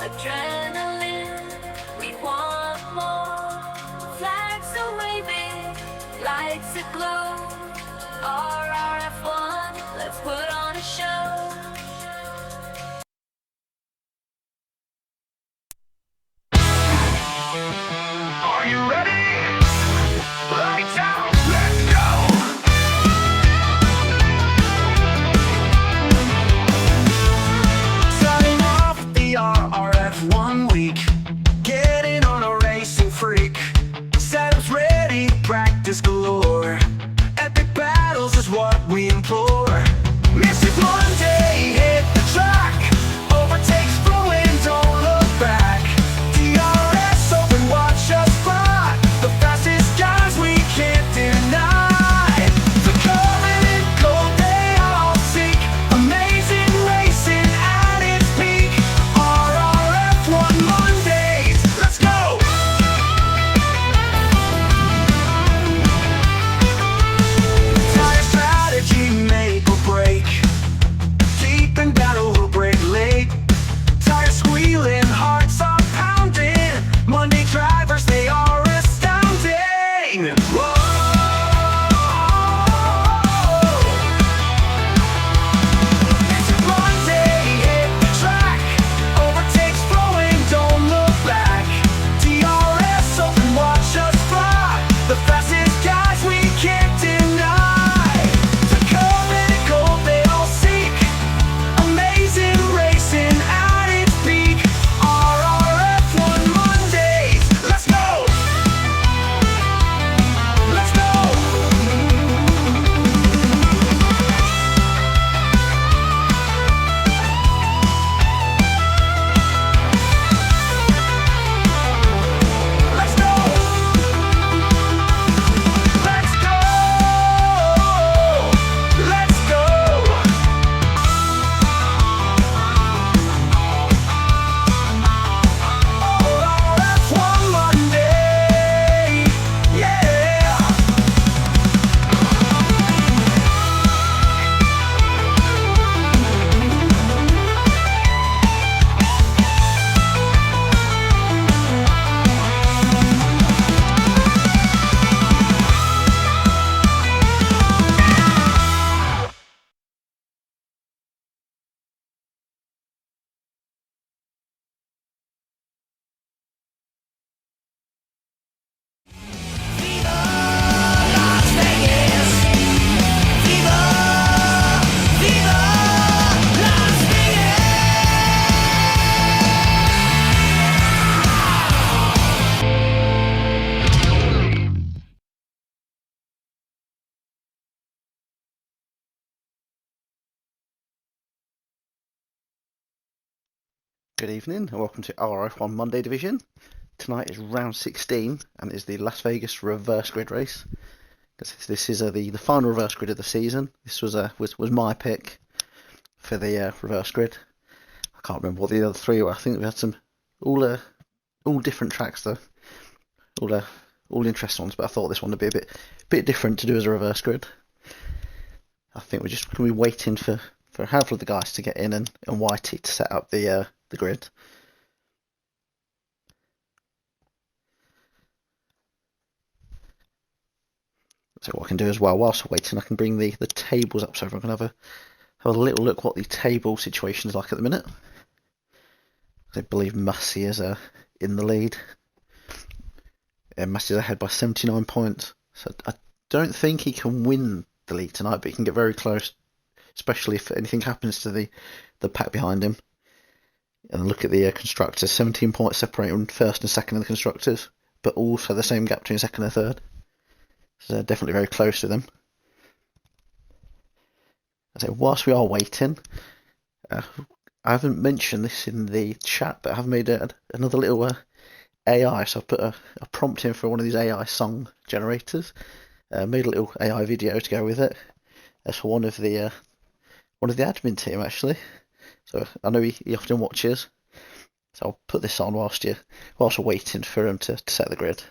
Adrenaline, we want more. Flags are waving, lights aglow. RRF1, let's put on a show. Are you ready? Lights out, let's go! Starting off the RRF1 week, getting on a racing freak. Setups ready, practice galore. Epic battles is what we implore. Miss it one day, hit the track. Overtakes flowing, don't look back. DRS open, watch us fly. The fastest guys we can't deny. The covenant gold they all seek. Amazing racing at its peak. RRF1 Mondays, let's go! Tire strategy, make or break. Deep in battle, we'll break late. Tires squealing, hearts are pounding. Monday drivers, they are astounding. Whoa! It's a Monday, hit the track. Overtakes flowing, don't look back. DRS open, watch us fly. The fastest guys we can't deny. The covenant gold they all seek. Amazing racing at its peak. RRF1 Mondays, let's go! Let's go! Let's go! Let's go! Let's go! RRF1 Monday, yeah! Viva Las Vegas! Viva, viva Las Good evening and welcome to RRF1 Monday Division. tonight is round 16 and is the Las Vegas reverse grid race. This is the final reverse grid of the season. This was my pick for the reverse grid. I can't remember what the other three were. I think we had some all different tracks though, all interesting ones. But I thought this one would be a bit different to do as a reverse grid. I think we're just going to be waiting for a handful of the guys to get in and Whitey to set up the grid. So what I can do as well, whilst we're waiting, I can bring the tables up so everyone can have a little look what the table situation is like at the minute. I believe Massey is in the lead. Massey's ahead by 79 points. So I don't think he can win the league tonight, but he can get very close, especially if anything happens to the pack behind him. And look at the constructors, 17 points separating first and second in the constructors, but also the same gap between second and third. So they're definitely very close to them. So whilst we are waiting, I haven't mentioned this in the chat, but I've made another little AI. So I've put a prompt in for one of these AI song generators. Made a little AI video to go with it. That's for one of the admin team actually. So I know he often watches. So I'll put this on whilst we're waiting for him to set the grid.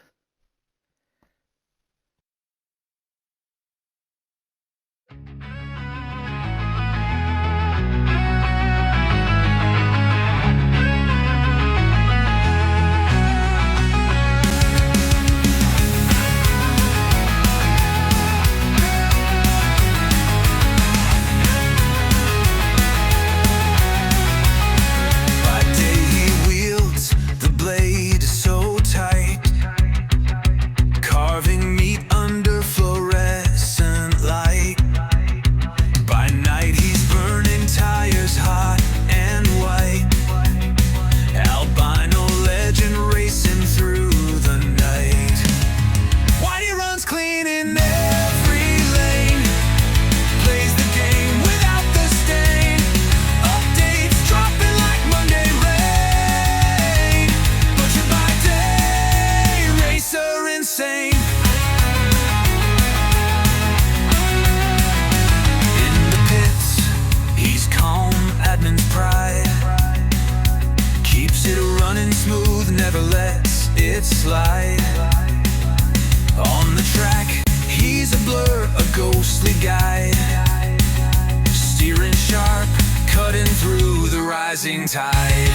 Never lets it slide. On the track, he's a blur, a ghostly guide, steering sharp, cutting through the rising tide.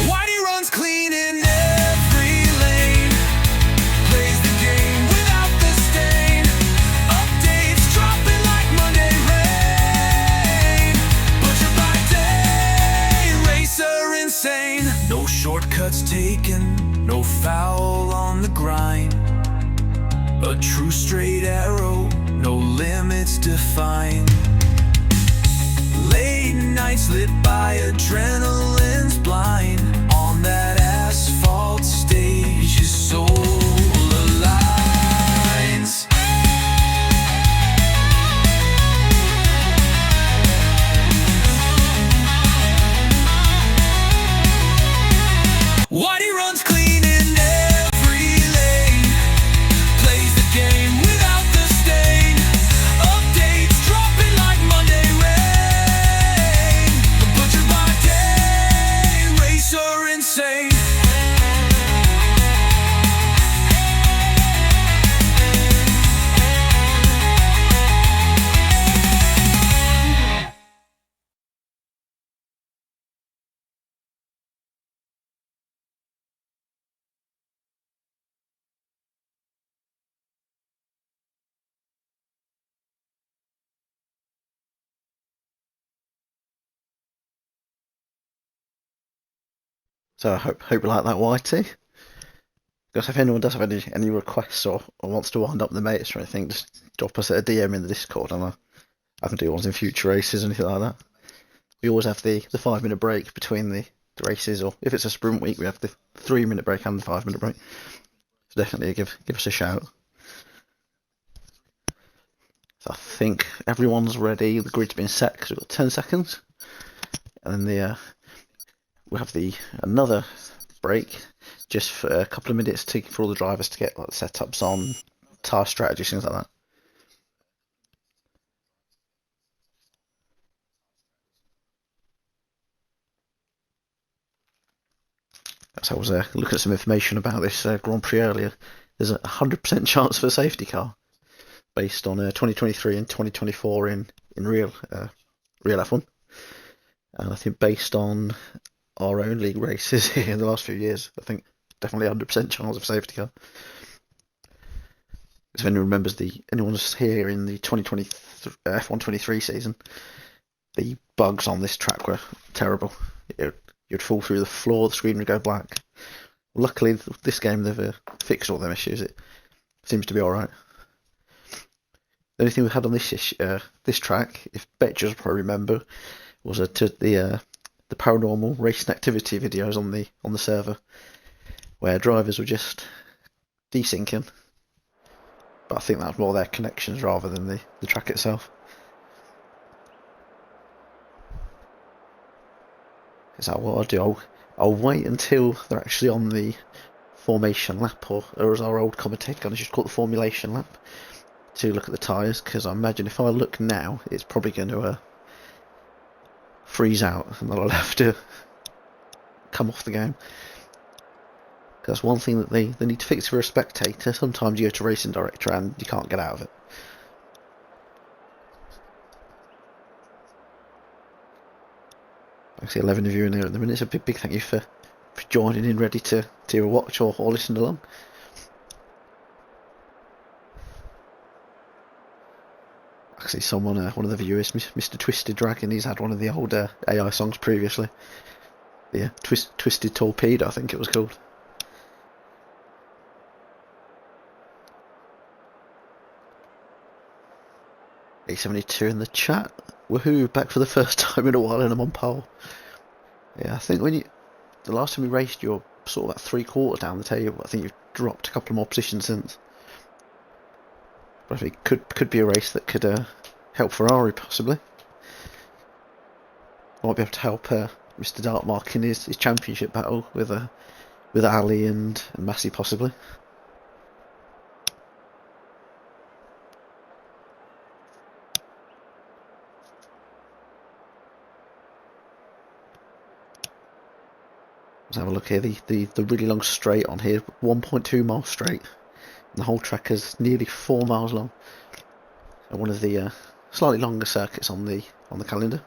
Whitey runs clean in every lane, plays the game without the stain. Updates dropping like Monday rain. Butcher by day, racer insane. No shortcuts taken, no foul on the grind. A true straight arrow, no limits defined. Late nights lit by adrenaline's blind. On that asphalt stage, his soul aligns. Whitey runs clean in every lane, plays the game without the stain. Updates dropping like Monday rain. The butcher by day, racer insane. So I hope you like that, Whitey. Because if anyone does have any requests or wants to wind up the mates or anything, just drop us a DM in the Discord, and I can do ones in future races or anything like that. We always have the 5-minute break between the races, or if it's a sprint week, we have the 3-minute break and the 5-minute break. So definitely give us a shout. So I think everyone's ready. The grid's been set because we've got 10 seconds, and then we'll have another break, just for a couple of minutes for all the drivers to get like setups on, tyre strategy, things like that. So I was looking at some information about this Grand Prix earlier. There's a 100% chance for a safety car based on 2023 and 2024 in real F1, and I think based on our own league races here in the last few years, I think definitely 100% chance of safety car. If anyone remembers anyone was here in the 2020 F1 23 season, the bugs on this track were terrible. You'd fall through the floor, the screen would go black. Luckily, this game they've fixed all them issues. It seems to be all right. The only thing we had on this track, if Betchers probably remember, was the paranormal racing activity videos on the server, where drivers were just desyncing. But I think that was more their connections rather than the track itself. Is that what I'll do? I'll wait until they're actually on the formation lap, or as our old commentator kind of just call it the formulation lap, to look at the tyres, because I imagine if I look now, it's probably going to freeze out and they'll have to come off the game. That's one thing that they need to fix for a spectator. Sometimes you go to Racing Director and you can't get out of it. I see 11 of you in here at the minute. It's a big thank you for joining in, ready to watch or listen along. I see someone, one of the viewers, Mr. Twisted Dragon, he's had one of the old AI songs previously. Yeah, Twisted Torpedo, I think it was called. A72 in the chat. Woohoo, back for the first time in a while and I'm on pole. Yeah, I think the last time we raced, you're sort of at 3/4 down the table. I think you've dropped a couple more positions since. But I think it could be a race that could help Ferrari possibly. Might be able to help Mr. Dartmark in his championship battle with Ali and Massey possibly. Let's have a look here. The really long straight on here, 1.2 mile straight. And the whole track is nearly 4 miles long. So one of the slightly longer circuits on the calendar.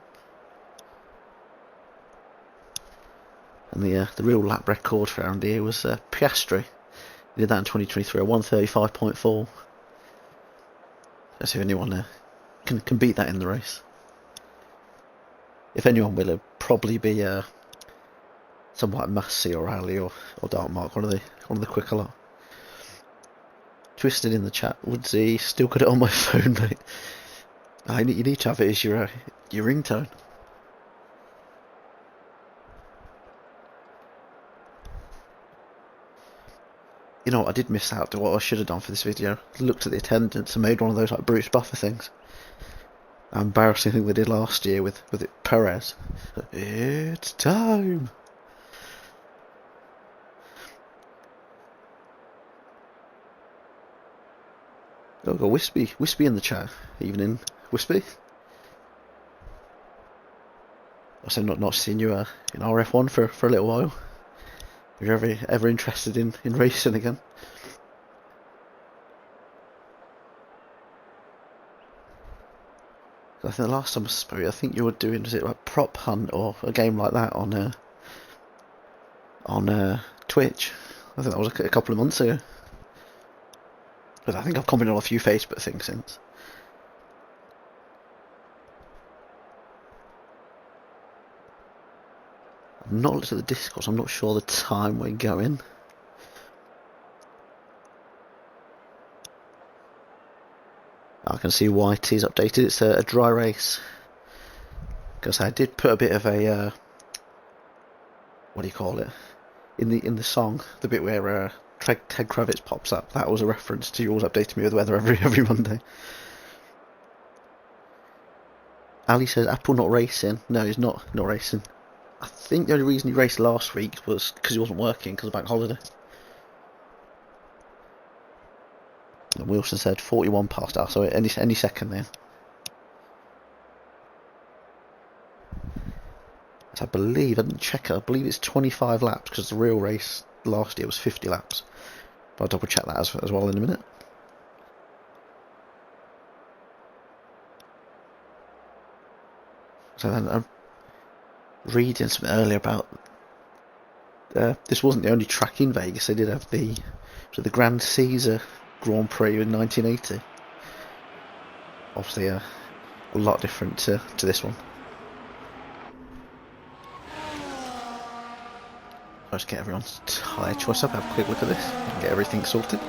And the real lap record for around here was Piastri. He did that in 2023, a 1:35.4. Let's see if anyone can beat that in the race. If anyone will, it'll probably be someone like Massey or Ali or Dartmark, one of the quicker lot. Twisted in the chat, Woodsy, still got it on my phone, mate. You need to have it as your ringtone. You know what, I did miss out to what I should have done for this video. Looked at the attendance and made one of those like Bruce Buffer things. Embarrassing thing they did last year with Perez. It's time. Oh, got Wispy in the chat. Evening, Wispy. Also, not seen you in RF1 for a little while. If you're ever interested in racing again. I think the last time I spoke, I think you were doing, was it like Prop Hunt or a game like that on Twitch? I think that was a couple of months ago. But I think I've commented on a few Facebook things since. I've not looked at the Discord, so I'm not sure the time we're going. I can see Whitey's updated. It's a dry race. Because I did put a bit of a what do you call it? In the song, the bit where Ted Kravitz pops up. That was a reference to yours updating me with the weather every Monday. Ali says Apple not racing. No, he's not racing. I think the only reason he raced last week was because he wasn't working because of bank holiday. And Wilson said 41 past us, so any second then. So I believe, I didn't check it, I believe it's 25 laps because the real race last year was 50 laps. But I'll double check that as well in a minute. So then I'm reading something earlier about this wasn't the only track in Vegas. They did have the Grand Caesar Grand Prix in 1980. Obviously a lot different to this one. I'll just get everyone's tyre choice up, have a quick look at this, and get everything sorted.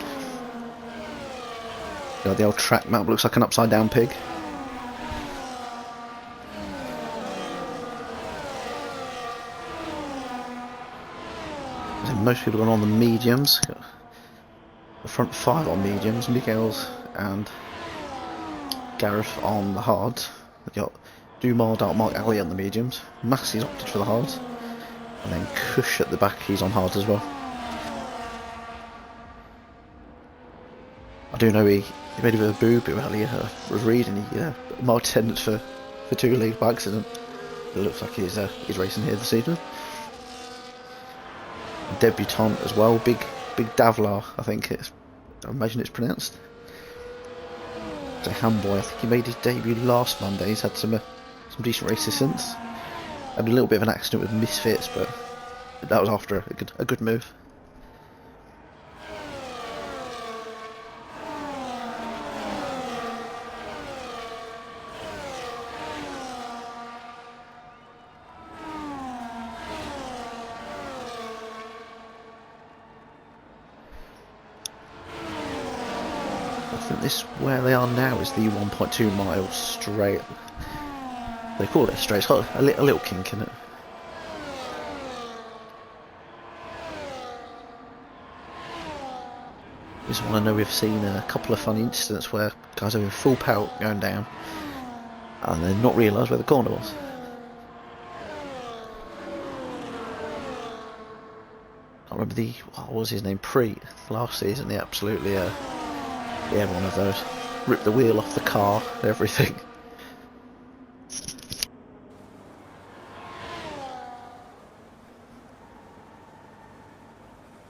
You know, the old track map looks like an upside down pig. So most people are on the mediums. The front 5 on mediums, Miguel's and Gareth on the hards. We've got Dumas, Mark Alley on the mediums. Massey's opted for the hards. And then Cush at the back, he's on hards as well. I do know he made a bit of a boo-boo earlier. I was reading he marked attendance for 2 leagues by accident. It looks like he's racing here this evening. Debutant as well, big Davlar, I imagine it's pronounced. So Hamboy, I think he made his debut last Monday. He's had some decent races since. Had a little bit of an accident with Misfits, but that was after a good move. I think this where they are now is the 1.2 mile straight. They call it straight. It's got a little kink in it. This one I know we've seen a couple of funny incidents where guys are in full pelt going down and then not realise where the corner was. I remember what was his name? Preet last season. He absolutely he had one of those. Ripped the wheel off the car, everything.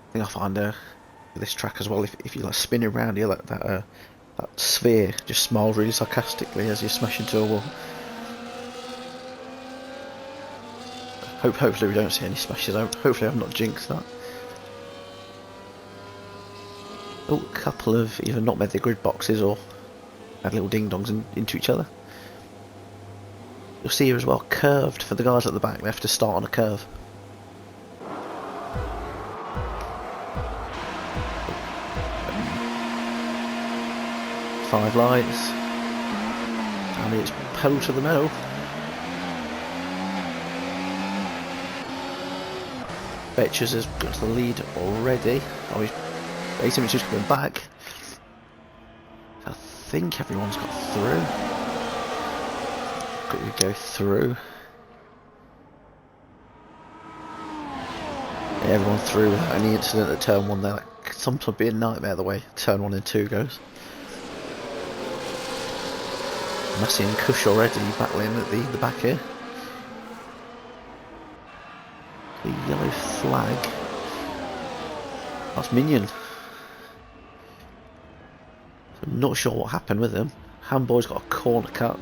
I think I find this track as well, if you like spin around, you like that sphere just smiles really sarcastically as you smash into a wall. Hopefully we don't see any smashes. Hopefully I've not jinxed that. Oh, a couple of either not made the grid boxes or had little ding dongs into each other. You'll see here as well, curved for the guys at the back. They have to start on a curve. Five lights, and it's pedal to the metal. Betches has got to the lead already. Oh, he's basically just coming back. I think everyone's got through. Quickly go through. Yeah, everyone through without any incident at turn 1 there. That could sometimes be a nightmare the way turn 1 and 2 goes. Massey and Cush already battling at the back here. The yellow flag. That's Minion. I'm not sure what happened with him. Handboy's got a corner cut.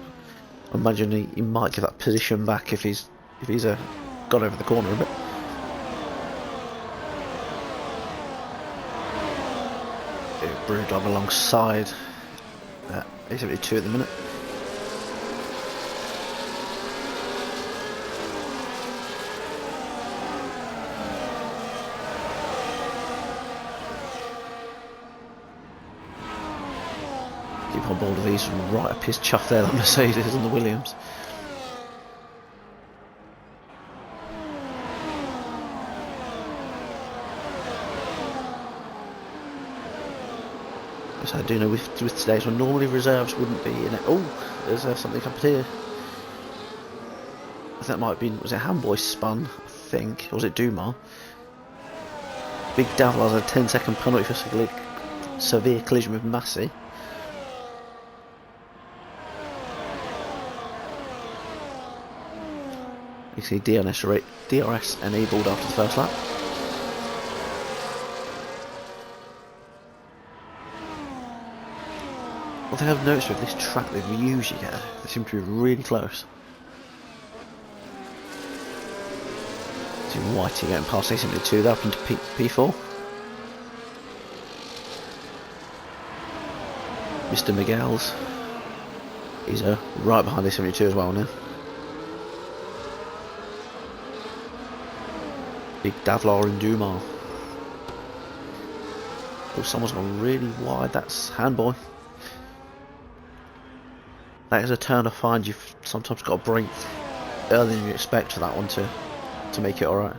I imagine he might give that position back if he's got over the corner a bit. Brewdog alongside A72 at the minute. Keep on board of these right up his chuff there, that Mercedes and the Williams. So I do know with today's one, normally reserves wouldn't be in it. Oh, there's something up here. That might have been, was it Handboy spun, I think, or was it Dumas? Big Davlar has a 10-second penalty for severe collision with Massey. You see DRS enabled after the first lap. What thing I've noticed with this track that we usually get, they seem to be really close. See Whitey getting past A72, they're up into P4. Mr. Miguel's, he's right behind A72 as well now. Big Davlar and Dumas. Oh, someone's gone really wide, that's Handboy. That is a turn I find you've sometimes got to brake earlier than you expect for that one to make it alright.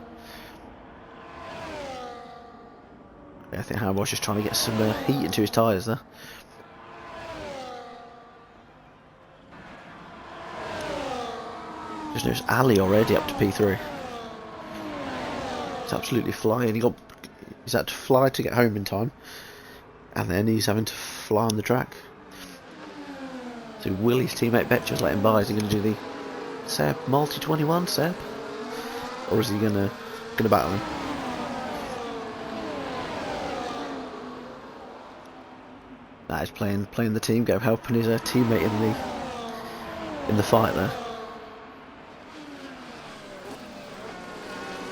Yeah, I think Handboy's just trying to get some heat into his tyres there. Just noticed Ali already up to P3. He's absolutely flying. He's had to fly to get home in time, and then he's having to fly on the track. So will his teammate Betcher's let him by? Is he going to do the Seb multi 21 Seb, or is he going to battle him? That is playing the team game, helping his teammate in the fight there.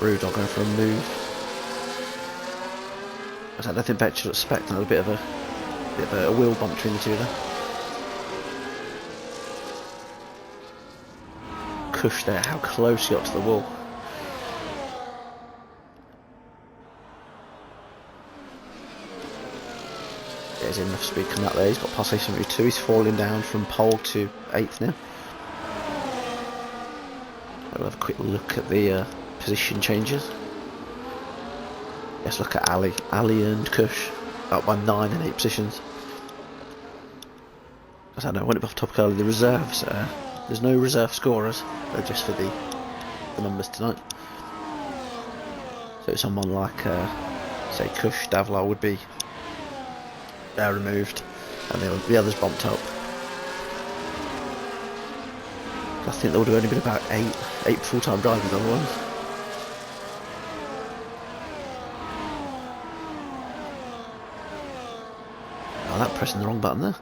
Brewdog going for a move. I don't think Betcher was expecting a bit of a wheel bump between the two there. Cush there, how close he got to the wall. There's enough speed coming out there. He's got past A72. He's falling down from pole to 8th now. We'll have a quick look at the position changes. Let's look at Ali. Ali and Cush up by 9 and 8 positions. As I know, I went off topic earlier, the reserves. There's no reserve scorers. They're just for the numbers tonight. So someone like, say, Cush, Davlar would be removed, and the others bumped up. I think there would have only been about 8 full-time drivers otherwise. Oh, that pressing the wrong button there.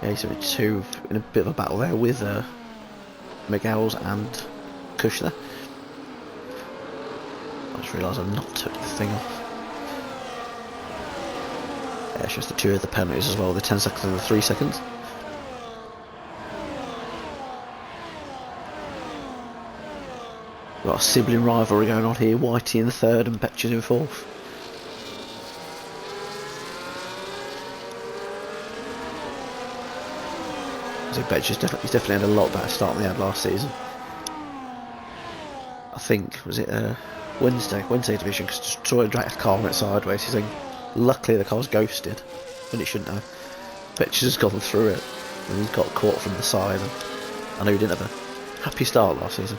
Yeah, so it's two in a bit of a battle there with Miguel's and Cush there. I just realised I've not took the thing off. Yeah, it's just the 2 of the penalties as well, the 10 seconds and the 3 seconds. We've got a sibling rivalry going on here, Whitey in the 3rd and Betcher's in 4th. So Betcher's definitely had a lot better start than he had last season. I think, was it Wednesday division, because Destroyer dragged a car and went sideways. He's saying, luckily the car's ghosted, when it shouldn't have. Betcher's has gone through it, and he's got caught from the side. And I know he didn't have a happy start last season.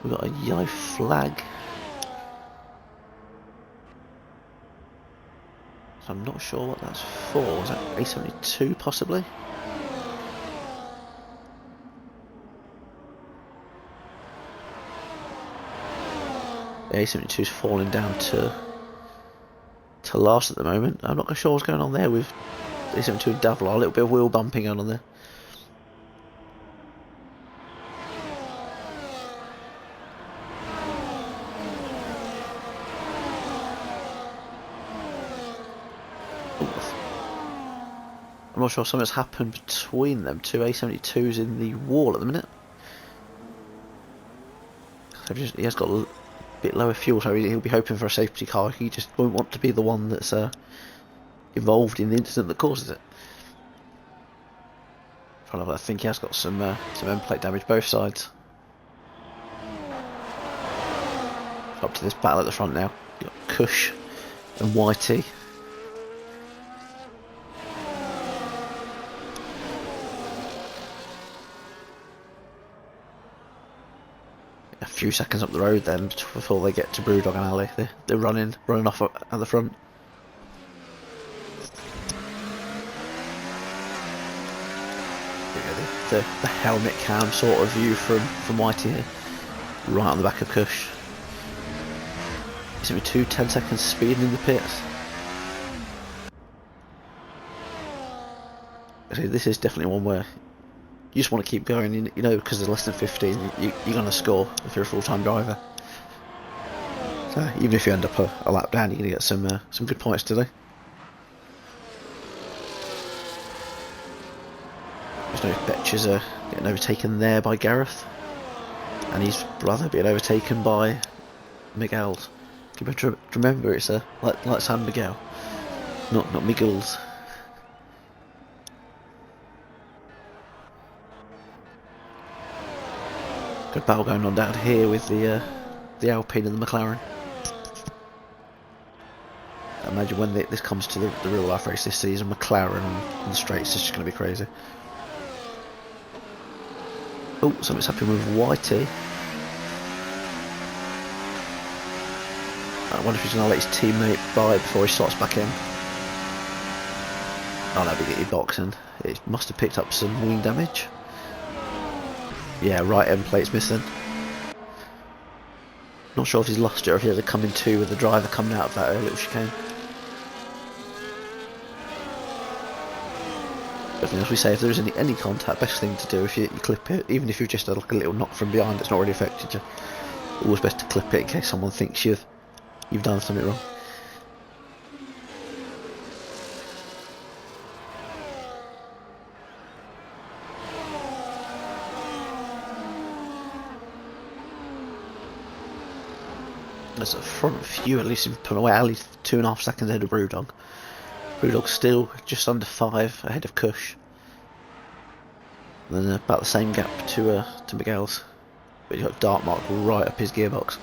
We've got a yellow flag. So I'm not sure what that's for. Is that A72 possibly? The A72 is falling down to last at the moment. I'm not sure what's going on there with A72 and Davlar. A little bit of wheel bumping going on there. I'm not sure if something's happened between them. 2 A72s in the wall at the minute. He has got a bit lower fuel, so he'll be hoping for a safety car. He just won't want to be the one that's involved in the incident that causes it. I think he has got some end plate damage both sides. Up to this battle at the front now. You've got Kush and Whitey. A few seconds up the road then before they get to Brewdog and Ali. They're running off at the front. The helmet cam sort of view from Whitey here, right on the back of Kush. He's going to be 10 seconds speeding in the pits. So this is definitely one where you just want to keep going, you know, because there's less than 15, you're going to score if you're a full-time driver. So even if you end up a lap down, you're going to get some good points today. There's no Betches getting overtaken there by Gareth, and his brother being overtaken by Miguel's. You better remember it's like San Miguel, not Miguel's. Good battle going on down here with the Alpine and the McLaren. I imagine when this comes to the real life race this season, McLaren on the straights is just going to be crazy. Oh, something's happening with Whitey. I wonder if he's going to let his teammate by before he slots back in. Oh no, we get boxing. It must have picked up some wing damage. Yeah, right end plate's missing. Not sure if he's lost it or if he had to come in two with the driver coming out of that early chicane. But as we say, if there is any contact, best thing to do if you clip it, even if you've just had like a little knock from behind, it's not really affected you. Always best to clip it in case someone thinks you've done something wrong. There's a front few at least in put away. Ali 2.5 seconds ahead of Brewdog. Brewdog's still just under 5 ahead of Kush. And then about the same gap to Miguel's. But you've got Dark Mark right up his gearbox.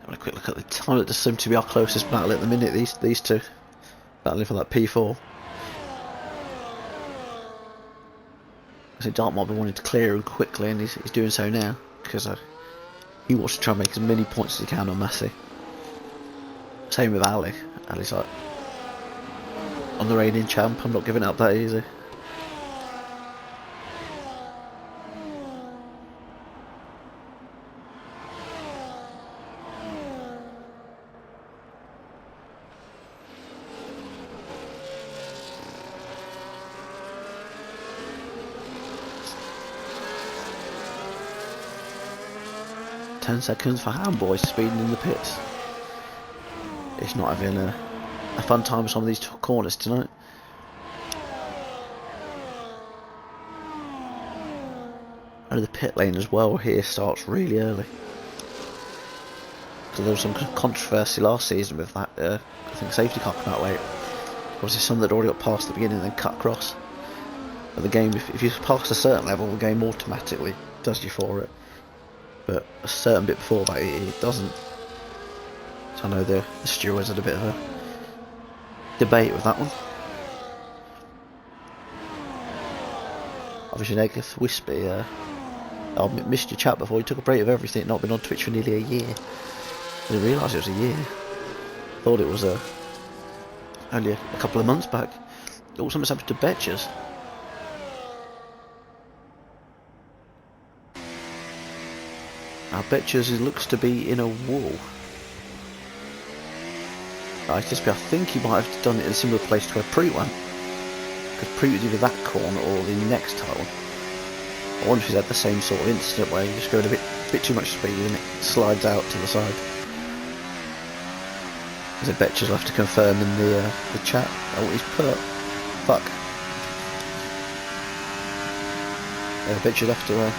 Having a quick look at the time. It does seem to be our closest battle at the minute. These two battling for that P4. So Dartmoor been wanting to clear him quickly, and he's doing so now because he wants to try and make as many points as he can on Massey. Same with Ali. Ali's like, I'm the reigning champ. I'm not giving it up that easy. Ten seconds for Handboy speeding in the pits. It's not having a fun time with some of these corners tonight. And the pit lane as well here starts really early. So there was some controversy last season with that, I think safety car come out late. Obviously some that already got past the beginning and then cut across. But the game, if you pass a certain level, the game automatically does you for it. But a certain bit before that, it doesn't. So I know the stewards had a bit of a debate with that one. Obviously, Negative Wispy, I missed your chat before. You took a break of everything, not been on Twitch for nearly a year. I didn't realise it was a year. Thought it was only a couple of months back. Oh, something's happened to Betches. Now Betches looks to be in a wall. I think he might have done it in a similar place to where Preet went. Because Preet was either that corner or the next tile. I wonder if he's had the same sort of incident where you just go at a bit too much speed and it slides out to the side. As a Betches will have to confirm in the chat. Oh, he's put. Fuck. Yeah, Betches have to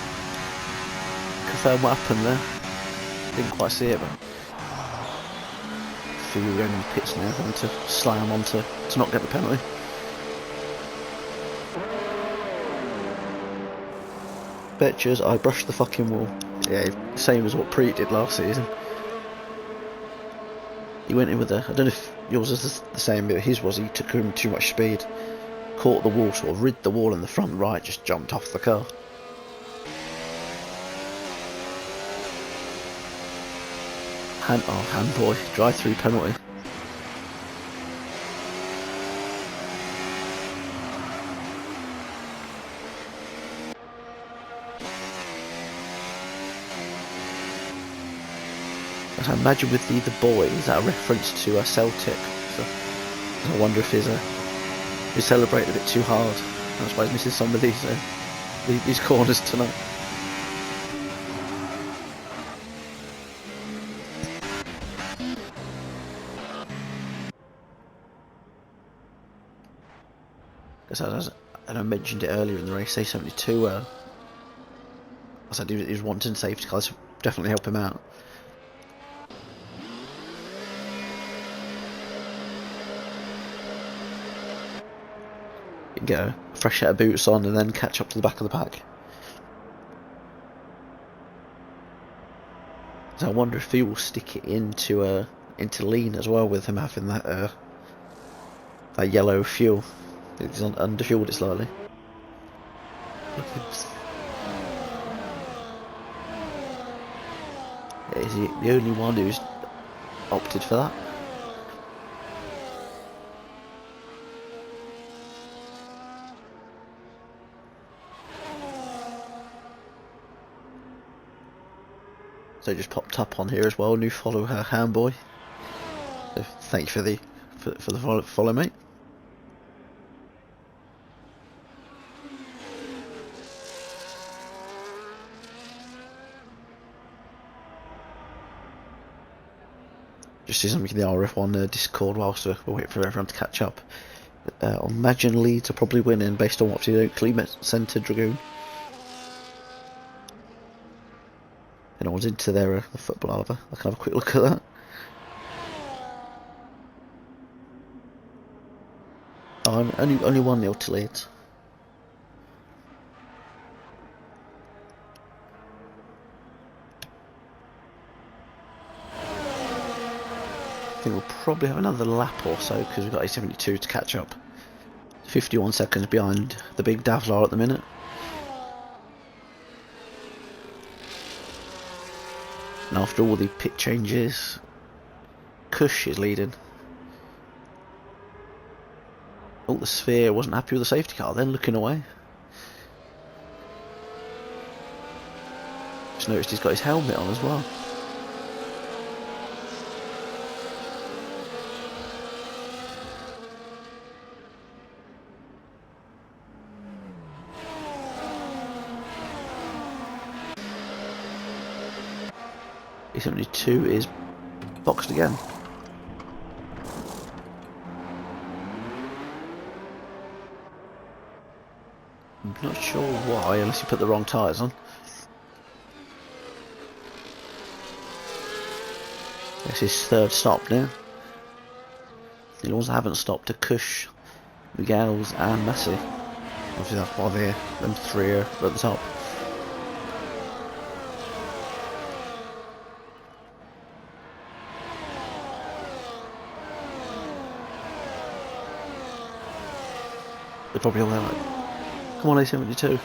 confirm what happened there. Didn't quite see it, but obviously we were going in the pits now, having to slam on to not get the penalty. Betches, I brushed the fucking wall. Yeah, same as what Preet did last season. He went in with I don't know if yours is the same, but his was, he took him too much speed, caught the wall, sort of rid the wall in the front right, just jumped off the car. Handboy, drive-through penalty. I imagine with the boy, is that a reference to Celtic? So I wonder if he celebrated a bit too hard. That's why he's missing some of these corners tonight. As I mentioned it earlier in the race, A72, I said he was wanting safety cars, definitely help him out. Get a fresh set of boots on and then catch up to the back of the pack. So I wonder if he will stick it into lean as well, with him having that yellow fuel. He's underfueled it slightly. Yeah, is he the only one who's opted for that? So just popped up on here as well, new follower Handboy. So thank you for the follow, mate. Just see something in the RRF1 Discord whilst we're waiting for everyone to catch up. I imagine Leeds are probably winning based on what they do. Clean Centre Dragoon. And I was into their football arbor. I can have a quick look at that. Oh, only 1-0 to Leeds. I think we'll probably have another lap or so because we've got A72 to catch up. 51 seconds behind the big Davlar at the minute. And after all the pit changes, Kush is leading. Oh, the Sphere wasn't happy with the safety car then, looking away. Just noticed he's got his helmet on as well. E72 is boxed again. I'm not sure why, unless you put the wrong tyres on. This is third stop now. The ones that haven't stopped are Kush, Miguel's and Messi. Obviously that's why them three are at the top. They're probably all there like, come on A72.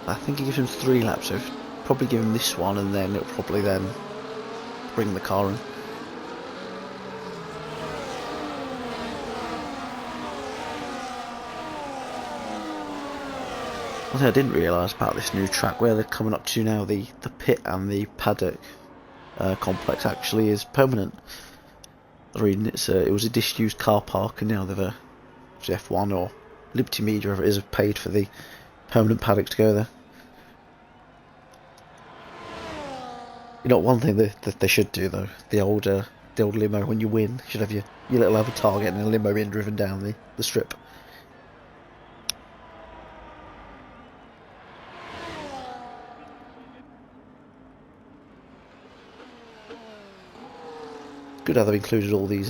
I think he gives him 3 laps, so probably give him this one and then it'll probably then bring the car in. One thing I didn't realise about this new track, where they're coming up to now, the pit and the paddock complex actually is permanent. I was reading it was a disused car park, and now they've F1 or Liberty Media, whatever it is, have paid for the permanent paddock to go there. You know, one thing that they should do though, the old limo, when you win, you should have your little avatar getting a limo being driven down the strip. good how they've included all these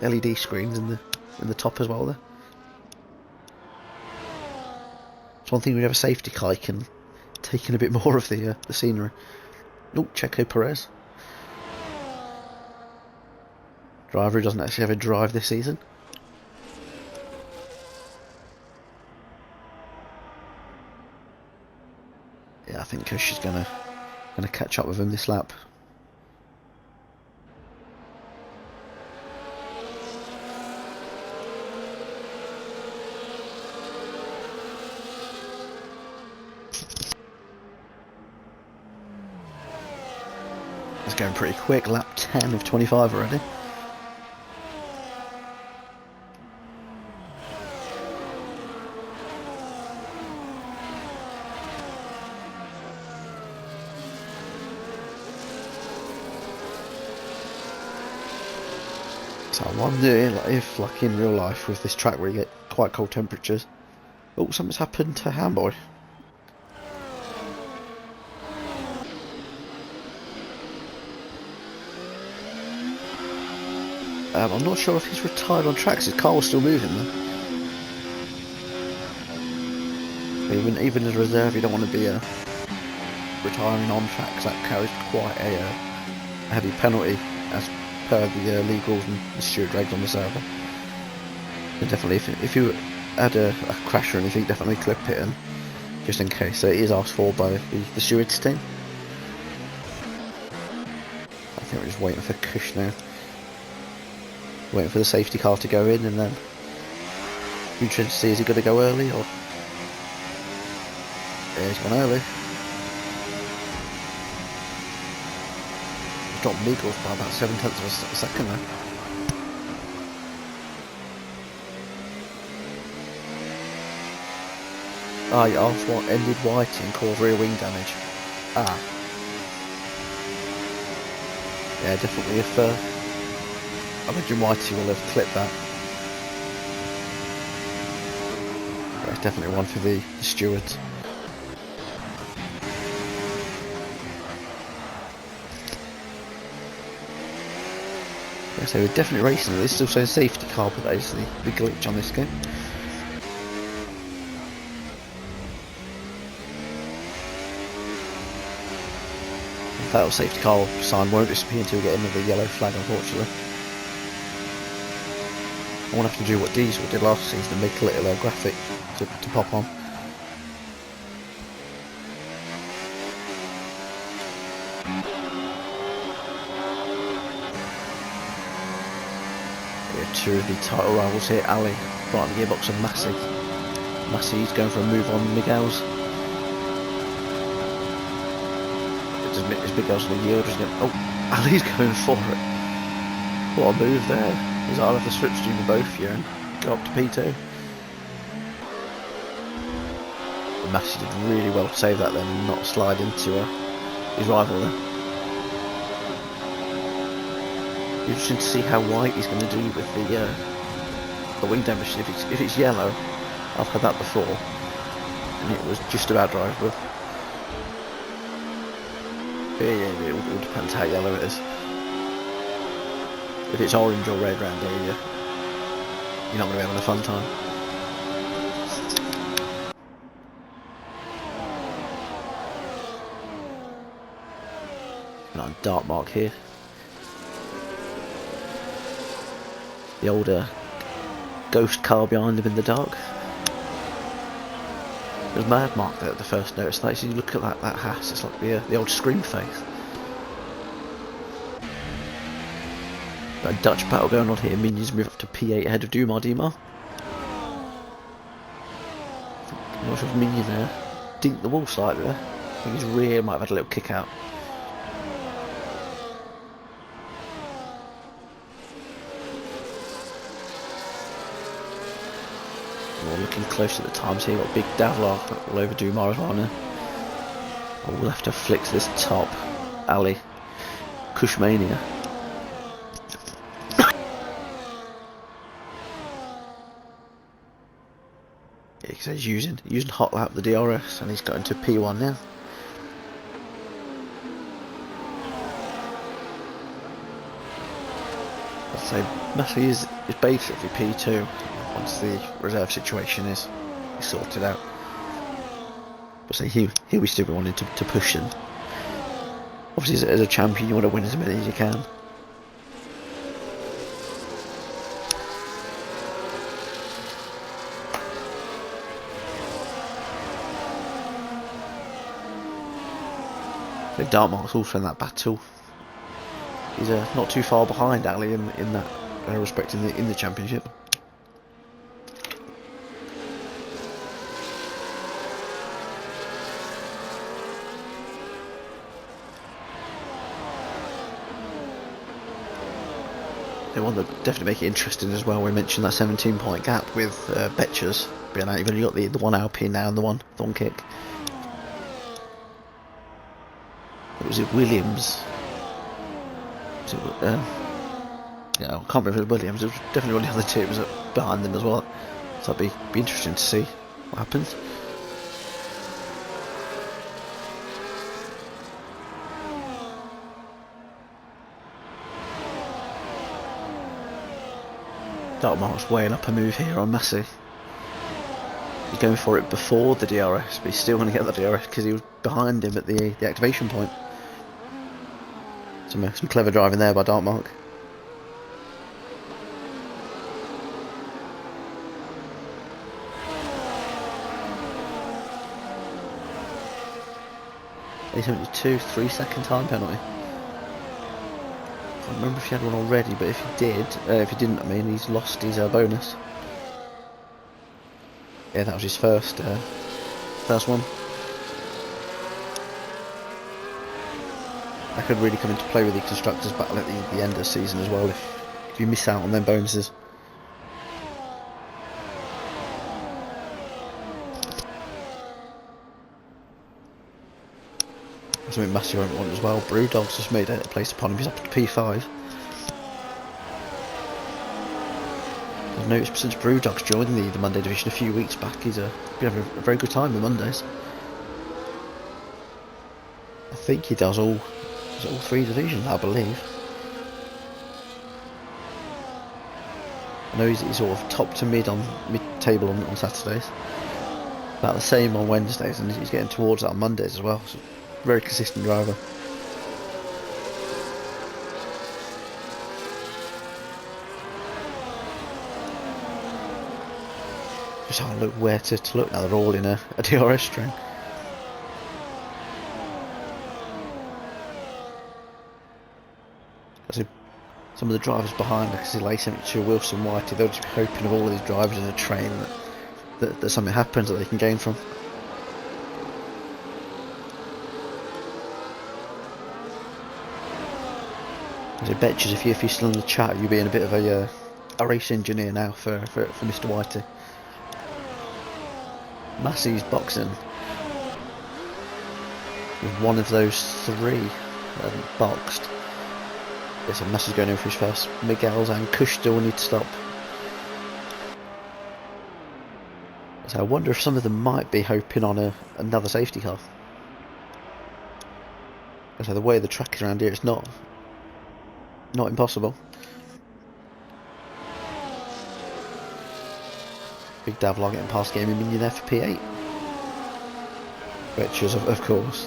LED screens in the top as well there. It's one thing we have a safety car can take in a bit more of the scenery. Oh, Checo Perez. Driver who doesn't actually have a drive this season. Yeah, I think she's gonna catch up with him this lap. It's going pretty quick, lap 10 of 25 already. So I wonder if, like in real life, with this track where you get quite cold temperatures, oh, something's happened to Hamboy. I'm not sure if he's retired on tracks. His car was still moving though. Even as a reserve, you don't want to be retiring on tracks. That carries quite a heavy penalty as per the league rules and the steward regs on the server. And definitely, if you had a crash or anything, definitely clip it in, just in case. So it is asked for by the stewards team. I think we're just waiting for Kush now. Waiting for the safety car to go in, and then interested to see, is he going to go early or? Yeah, he's gone early. He's dropped Migos by about 7/10 of a second there. Ah, you asked what ended White and caused rear wing damage. Ah. Yeah, definitely if I imagine Whitey will have clipped that. Yeah, it's definitely one for the stewards. Yeah, so we're definitely racing. This still says safety car, but that is the glitch on this game. That safety car sign won't disappear until we get another yellow flag, unfortunately. I want to have to do what Diesel did last season and make a little graphic to pop on. Yeah, two of the title rivals here, Ali, right in the gearbox, and Massey. Massey's going for a move on Miguel's. It's Miguel's going to yield. Oh, Ali's going for it. What a move there. He's either have to switch between both here and go up to P2. But Massey did really well to save that then and not slide into his rival there. Interesting to see how White he's going to do with the wing damage. If it's yellow, I've had that before, and it was just about drivable. Yeah, it all depends how yellow it is. If it's orange or red round here, you're not going to be having a fun time. And dark mark here. The older ghost car behind him in the dark. There's Mad Mark there at the first notice. Like, so you look at that Haas, it's like the old Scream face. Got a Dutch battle going on here. Minions move up to P8 ahead of Dumar. I'm not sure if Minion there dinked the wall slightly there. I think his rear might have had a little kick out. We're looking close at the times here. Got big Davlar all over Dumar as well now. We'll have to flick to this top alley. Kushmania. So he's using hot lap the DRS, and he's got into P1 now. So Massey is basically P2 once the reserve situation is sorted out. But say he'll be still wanting to push them. Obviously, as a champion, you want to win as many as you can. So Dartmark's also in that battle. He's not too far behind Ali in that respect in the championship. The one that definitely make it interesting as well. We mentioned that 17-point gap with Betchers being out. You've only got the one Alpine now and the one kick. Was it Williams? Yeah, I can't remember if it was Williams. It was definitely one of the other two. It was behind them as well. So it'd be interesting to see what happens. Dartmark's weighing up a move here on Massey. He's going for it before the DRS, but he's still going to get the DRS because he was behind him at the activation point. Some clever driving there by Dartmark. He's only 3-second time penalty. I can't remember if he had one already, but if he did, if he didn't, I mean, he's lost his bonus. Yeah, that was his first one. That could really come into play with the constructors battle at the end of the season as well if you miss out on them bonuses. Something Massey won't want as well. Brewdog's just made a place upon him. He's up to P5. I've noticed since Brewdog's joined the Monday division a few weeks back, he's been having a very good time on Mondays. I think he does all three divisions, I believe. I know he's sort of top to mid-table on Saturdays. About the same on Wednesdays, and he's getting towards that on Mondays as well. So very consistent driver. Just having a look where to look now. They're all in a DRS string. Some of the drivers behind, I can see Lay 72, Wilson, Whitey, they'll just be hoping of all of these drivers in a train that something happens that they can gain from. As I bet you, if you're still in the chat, you're being a bit of a race engineer now for Mr. Whitey. Massey's boxing with one of those three boxed. Yes, and Massey's going in for his first. Miguel's and Kush still need to stop. So I wonder if some of them might be hoping on another safety car. So the way the track is around here, it's not impossible. Big Davlog getting past Gaming Minion there for P8. Riches, of course.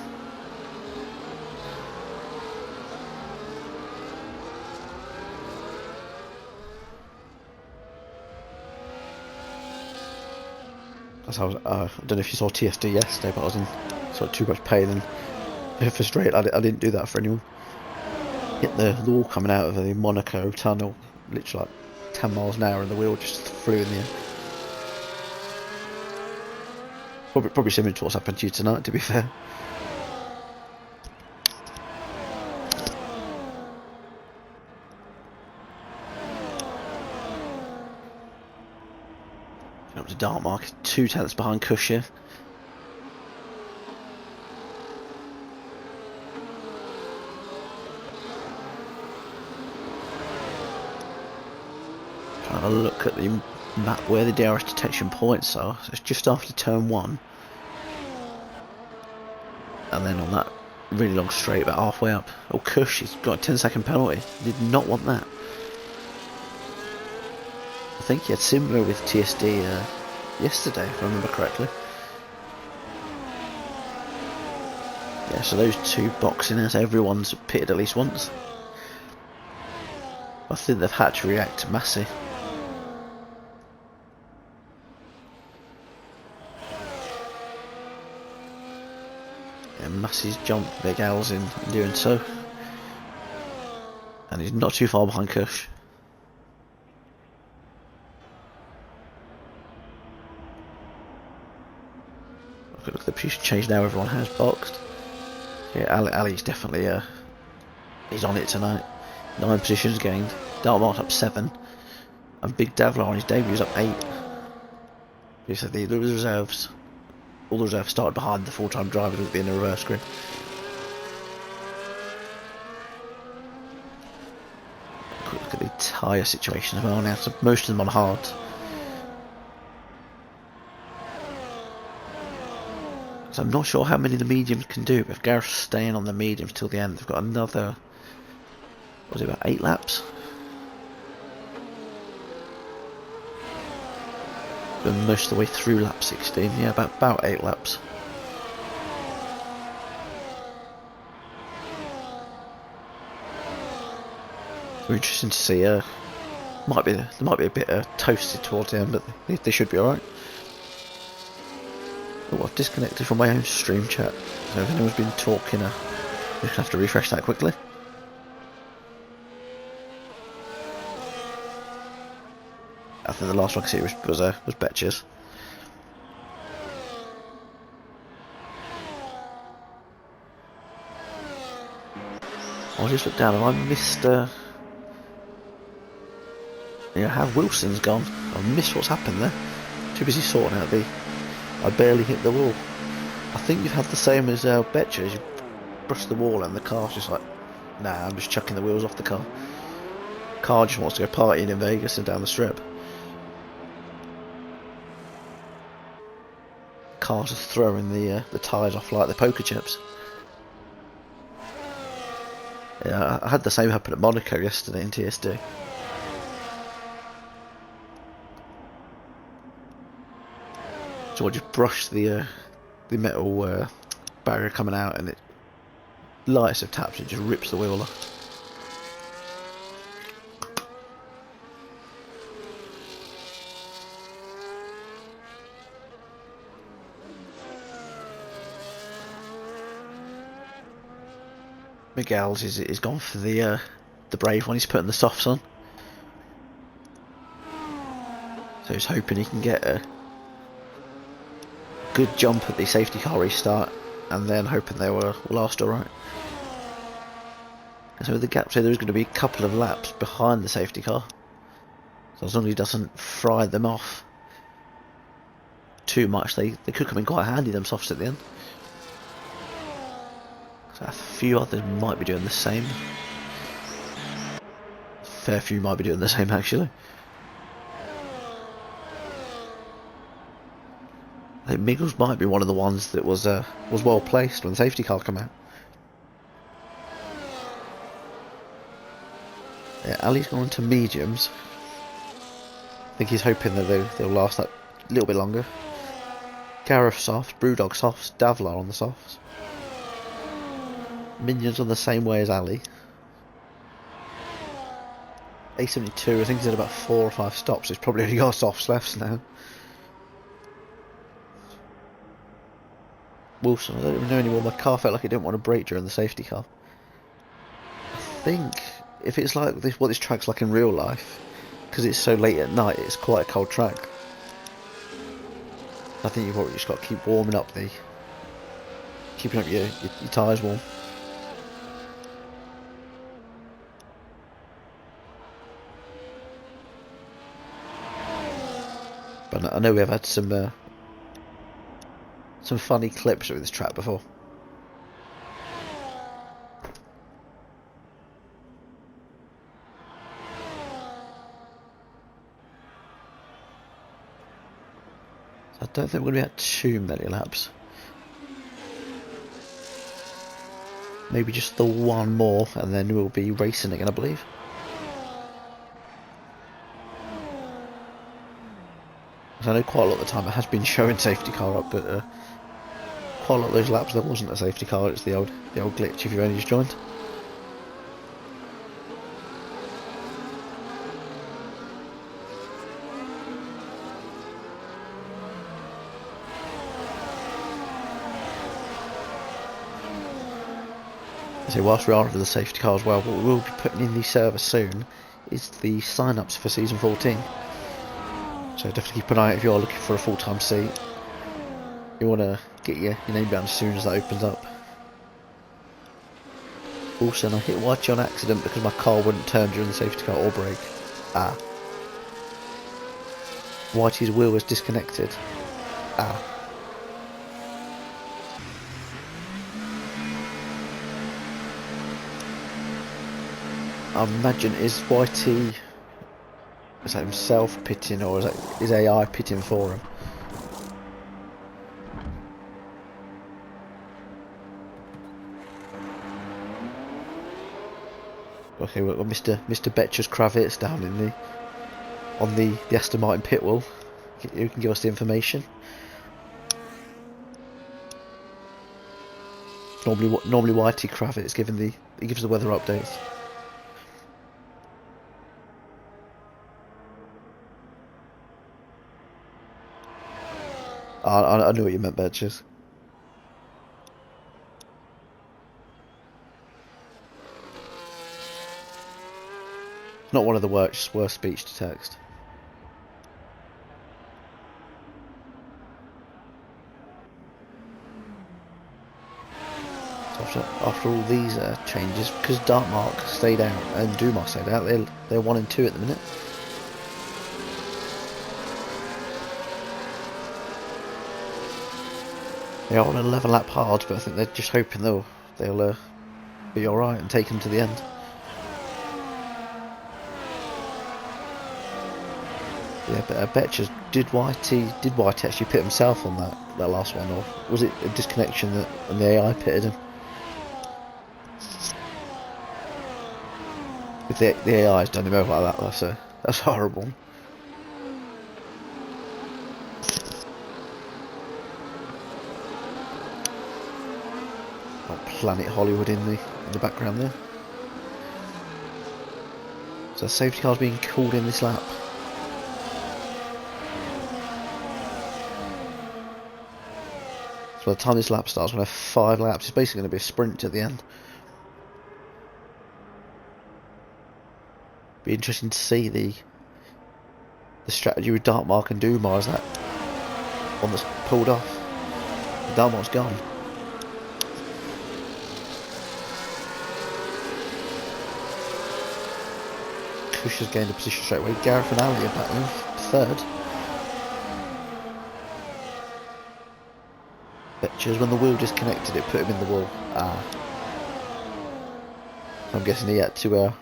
I don't know if you saw TSD yesterday, but I was in sort of too much pain and frustrated. I didn't do that for anyone. Hit the wall coming out of the Monaco tunnel, literally like 10 miles an hour, and the wheel just flew in the air. Probably similar to what's happened to you tonight, to be fair. Up to Dartmark, 2 tenths behind Cushier. Trying to look at the map where the DRS detection points are. So it's just after turn 1. And then on that really long straight, about halfway up. Oh, Cush, he's got a 10-second penalty. Did not want that. think he had similar with TSD yesterday, if I remember correctly. Yeah, so those two boxing as everyone's pitted at least once. I think they've had to react to Massey. And Massey's jumped Big Al's in doing so. And he's not too far behind Kush. Look at the position change now, everyone has boxed. Yeah, Ali's definitely he's on it tonight. 9 positions gained. Dartmout's up 7. And Big Davlar on his debut is up 8. He said the reserves, all the reserves started behind the full-time drivers with being a reverse grid. Quick look at the tyre situation as well now, so most of them on hard. So I'm not sure how many the mediums can do, but if Gareth's staying on the mediums till the end, they've got another, what was it, about 8 laps? Been most of the way through lap 16, yeah, about 8 laps. So interesting to see. There might be a bit toasted towards the end, but they should be all right. Oh, I've disconnected from my own stream chat, so if anyone's been talking, I'm just gonna have to refresh that quickly. I think the last one I could see was Betches. I'll just look down and I missed how Wilson's gone. I missed what's happened there. Too busy sorting out I barely hit the wall. I think you've had the same as Betches. You brush the wall and the car's just like, nah, I'm just chucking the wheels off the car. Car just wants to go partying in Vegas and down the strip. Car's just throwing the tyres off like the poker chips. Yeah, I had the same happen at Monaco yesterday in TSD. So I just brushed the metal barrier coming out, and it lightest of taps, it just rips the wheel off. Miguel's is gone for the brave one. He's putting the softs on, so he's hoping he can get a good jump at the safety car restart, and then hoping they will last all right. And so with the gap, so there's going to be a couple of laps behind the safety car. So as long as he doesn't fry them off too much, they could come in quite handy, them softs at the end. So a few others might be doing the same. A fair few might be doing the same actually. I think Miggles might be one of the ones that was well placed when the safety car came out. Yeah, Ali's gone to mediums. I think he's hoping that they'll last that little bit longer. Gareth softs, Brewdog softs, Davlar on the softs. Minions on the same way as Ali. A72, I think he's at about 4 or 5 stops. He's probably only got softs left now. Wilson, I don't even know anymore. My car felt like it didn't want to brake during the safety car. I think if it's like what this track's like in real life, because it's so late at night, it's quite a cold track. I think you've probably just got to keep warming up keeping up your tyres warm. But I know we have had some funny clips with this track before. I don't think we're going to be at too many laps. Maybe just the one more, and then we'll be racing again, I believe. I know quite a lot of the time it has been showing safety car up, but quite a lot of those laps there wasn't a safety car. It's the old glitch if you've only just joined. So whilst we are over the safety car as well, what we will be putting in the service soon is the sign-ups for season 14. So definitely keep an eye out if you are looking for a full-time seat. You want to get your name down as soon as that opens up. Also, I hit Whitey on accident because my car wouldn't turn during the safety car or brake. Ah. Whitey's wheel was disconnected. Ah. I imagine, is Whitey, is that himself pitting, or is that his AI pitting for him? Okay, we've got Mr. Betcher's Kravitz down in on the Aston Martin pit wall. You can give us the information. Normally Whitey Kravitz he gives the weather updates. I knew what you meant, Betches. Not one of the worst speech to text. So after all these changes, because Dartmark stayed out and Dumar stayed out, they're 1 and 2 at the minute. They are on a 11 lap hard, but I think they're just hoping they'll be alright and take them to the end. Yeah, but Betches, did Whitey actually pit himself on that last one, or was it a disconnection and the AI pitted him? If the AI's done him over like that, that's horrible. Planet Hollywood in the background there. So the safety car's being called in this lap. So by the time this lap starts, we'll have 5 laps. It's basically going to be a sprint at the end. Be interesting to see the strategy with Dartmark and Dumar. Is that one that's pulled off? Dartmark's gone. Kush has gained a position straight away. Gareth and Ali are battling 3rd. Betches, when the wheel disconnected, it put him in the wall. Ah. I'm guessing he had to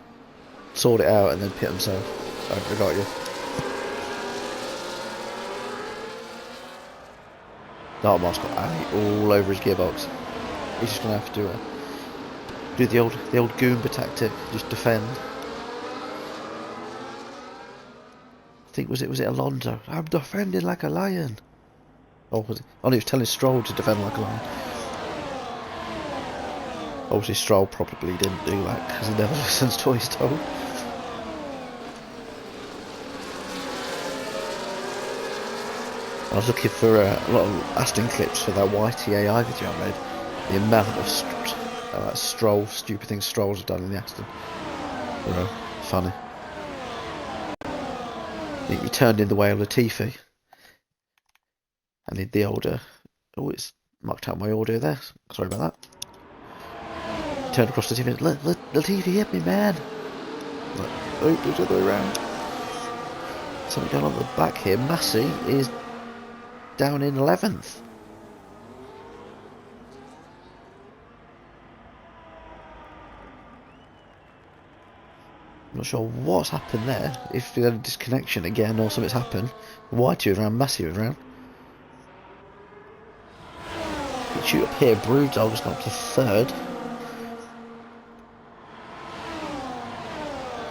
sort it out and then pit himself. I forgot you. Dartmark's got Ali all over his gearbox. He's just going to have to do the old Goomba tactic, just defend. I think was it Alonso? I'm defending like a lion. Or was it? Oh, he was telling Stroll to defend like a lion. Obviously, Stroll probably didn't do that because he never listens to what he's told. I was looking for a lot of Aston clips for that Whitey AI video I made. The amount of stupid things Strolls have done in the Aston were funny. He turned in the way of Latifi. And the older... Oh, it's marked out my audio there. Sorry about that. Turned across the TV and Latifi hit me, man. Like, oh, it's the other way around. Something going on at the back here. Massey is down in 11th. I'm not sure what's happened there. If we had a disconnection again or something's happened. Whitey was around, Massey was around. Shoot up here, Brewdog's gone up to 3rd.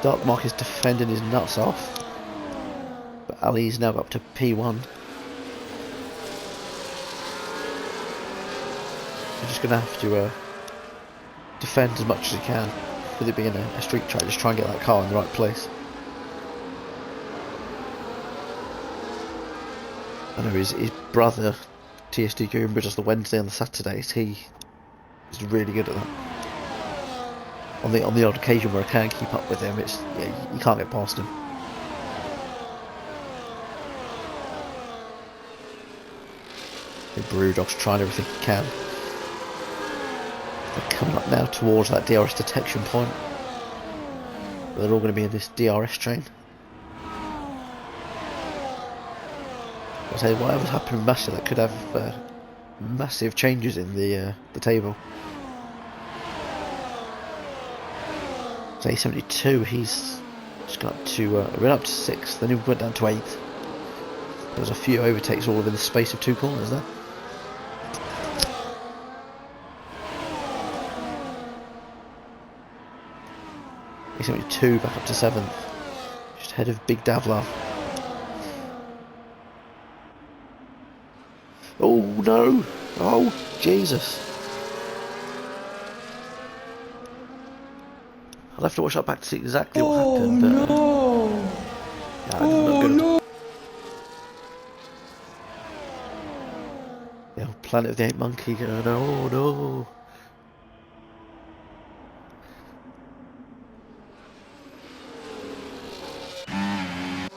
Dartmark is defending his nuts off. But Ali's now got up to P1. You're just going to have to defend as much as you can, with it being a street track. Just try and get that car in the right place. I know his brother TSD Goombridge does the Wednesday and the Saturdays. He is really good at that. On the odd occasion where I can keep up with him, you can't get past him. The Brewdog's trying everything he can. They're coming up now towards that DRS detection point. They're all going to be in this DRS train. I say, whatever's happening with Master, that could have massive changes in the table. So A72, he's just got up to went up to 6th, then he went down to 8th. There was a few overtakes all within the space of 2 corners there. A72 back up to 7th, just ahead of Big Davlar. Oh no! Oh Jesus! I'll have to watch that back to see exactly what happened. But, no! Yeah, not good. No! Yeah, Planet of the Ape Monkey going, oh no! Yeah,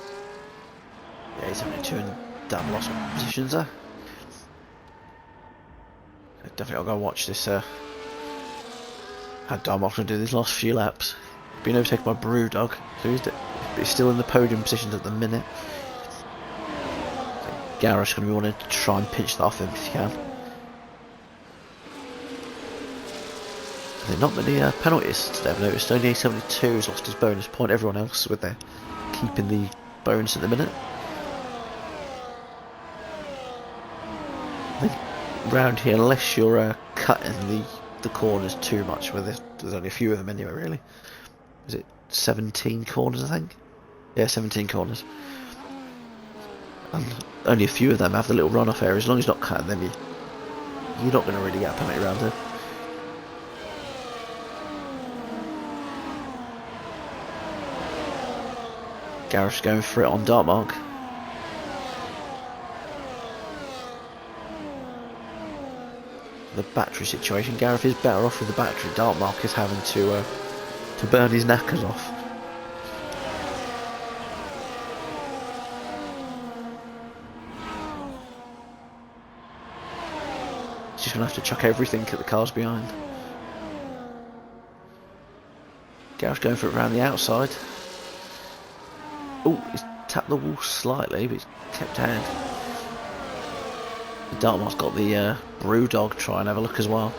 he's only 2 and damn lost positions there. Definitely I'll go and watch this. Had Darmock to do these last few laps. Been overtaken by Brewdog, so he's still in the podium positions at the minute. So Gareth's going to be wanting to try and pinch that off him if he can. Not many penalties today, I've noticed. Only A72 has lost his bonus point. Everyone else with their keeping the bonus at the minute. I think round here, unless you're cutting the corners too much, where there's only a few of them anyway, really. Is it 17 corners, I think? Yeah, 17 corners. And only a few of them have the little run-off area. As long as you're not cutting them, you're not going to really get a penalty around here. Gareth's going for it on Dartmark. The battery situation. Gareth is better off with the battery. Dartmark is having to burn his knackers off. He's just going to have to chuck everything at the cars behind. Gareth's going for it around the outside. Oh, he's tapped the wall slightly, but he's kept ahead. Dartmoor's got the Brewdog try and have a look as well.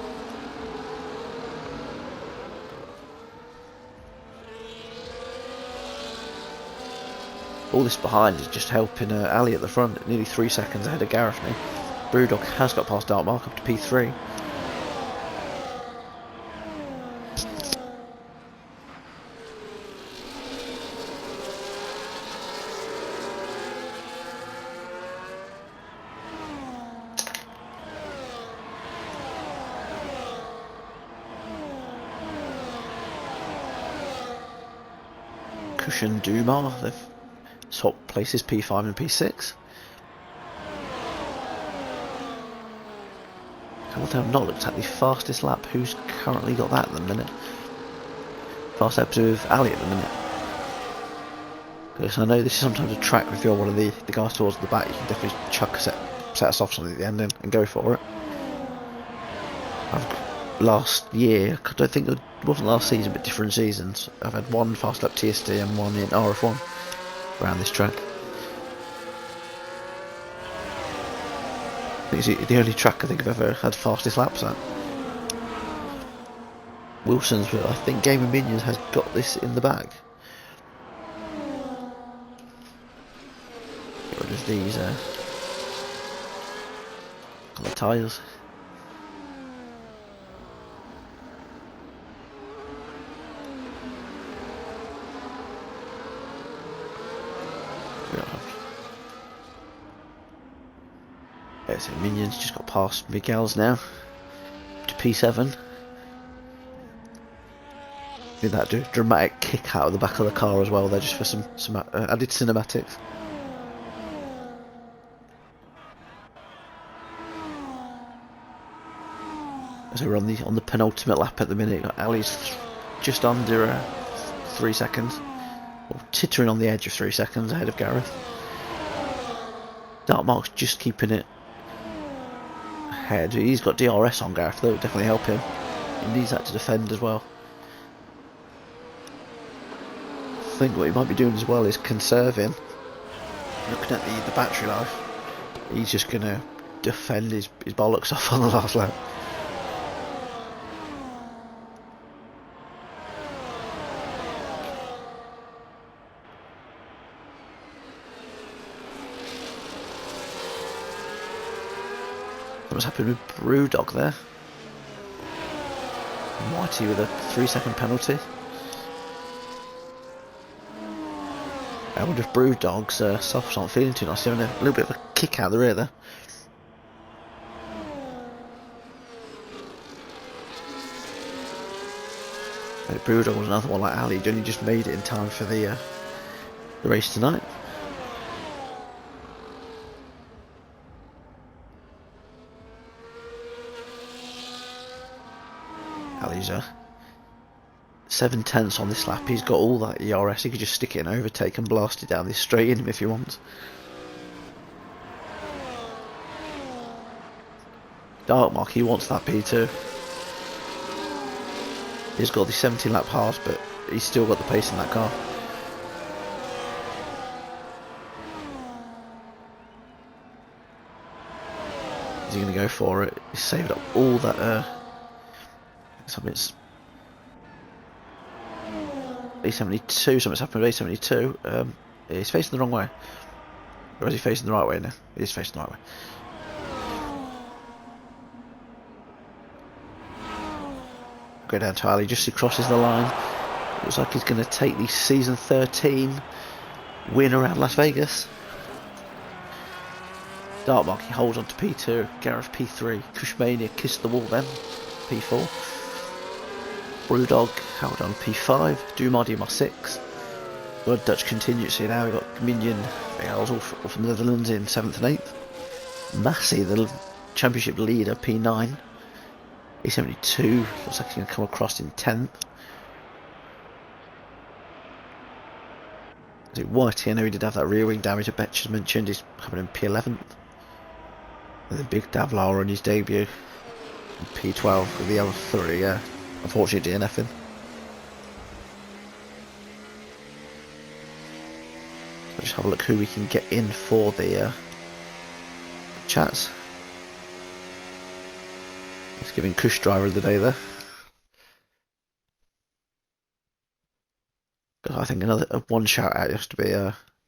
All this behind is just helping Ali at the front, nearly 3 seconds ahead of Gareth now. Brewdog has got past Dartmark up to P3. Cushion Dumar, they've swapped places, P5 and P6. Although I've not looked at the fastest lap, who's currently got that at the minute? Fast lap with Ali at the minute. Because I know this is sometimes a track, if you're one of the guys towards the back, you can definitely chuck a set us off something at the end and go for it. Last year, I don't think it wasn't last season, but different seasons, I've had one fast lap TSD and one in RRF1 around this track. It's the only track I think I've ever had fastest laps at. Wilson's, but I think Game of Minions has got this in the bag. Get rid of these on the tyres. Yeah, so Minions just got past Miguel's now. P7. Did that dramatic kick out of the back of the car as well there, just for some added cinematics. So we're on the penultimate lap at the minute. Ali's just under 3 seconds, or tittering on the edge of 3 seconds ahead of Gareth. Dartmark's just keeping it ahead. He's got DRS on Gareth, that would definitely help him. He needs that to defend as well. I think what he might be doing as well is conserving. Looking at the battery life, he's just going to defend his bollocks off on the last lap. What's happened with Brewdog there? Mighty with a 3-second penalty. I wonder if Brewdog's softs aren't feeling too nice. He's having a little bit of a kick out of the rear there. Brewdog was another one like Ali. He only just made it in time for the race tonight. Ali's 7/10 on this lap. He's got all that ERS. He could just stick it in overtake and blast it down this straight in him if he wants. Dartmark, he wants that P2. He's got the 17 lap halves, but he's still got the pace in that car. Is he going to go for it? He's saved up all that. Something's A72. Something's happened with A72. He's facing the wrong way, or is he facing the right way now? He's facing the right way. Go down to Ali, just he crosses the line. Looks like he's going to take the season 13 win around Las Vegas. Dartmark, he holds on to P2, Gareth P3, Kushmania kissed the wall then, P4. Brewdog held on P5, Dumadi 6. Got a Dutch contingency now, we've got Minion, all from the Netherlands in 7th and 8th. Massey, the championship leader, P9. A72, looks like he's going to come across in 10th. Is it Whitey? I know he did have that rear wing damage, I bet just mentioned. He's coming in P11th. And the big Davlar on his debut. And P12 with the other three, unfortunately DNFing. So just have a look who we can get in for the chats. He's giving Kush driver of the day there. I think another one shout out has to be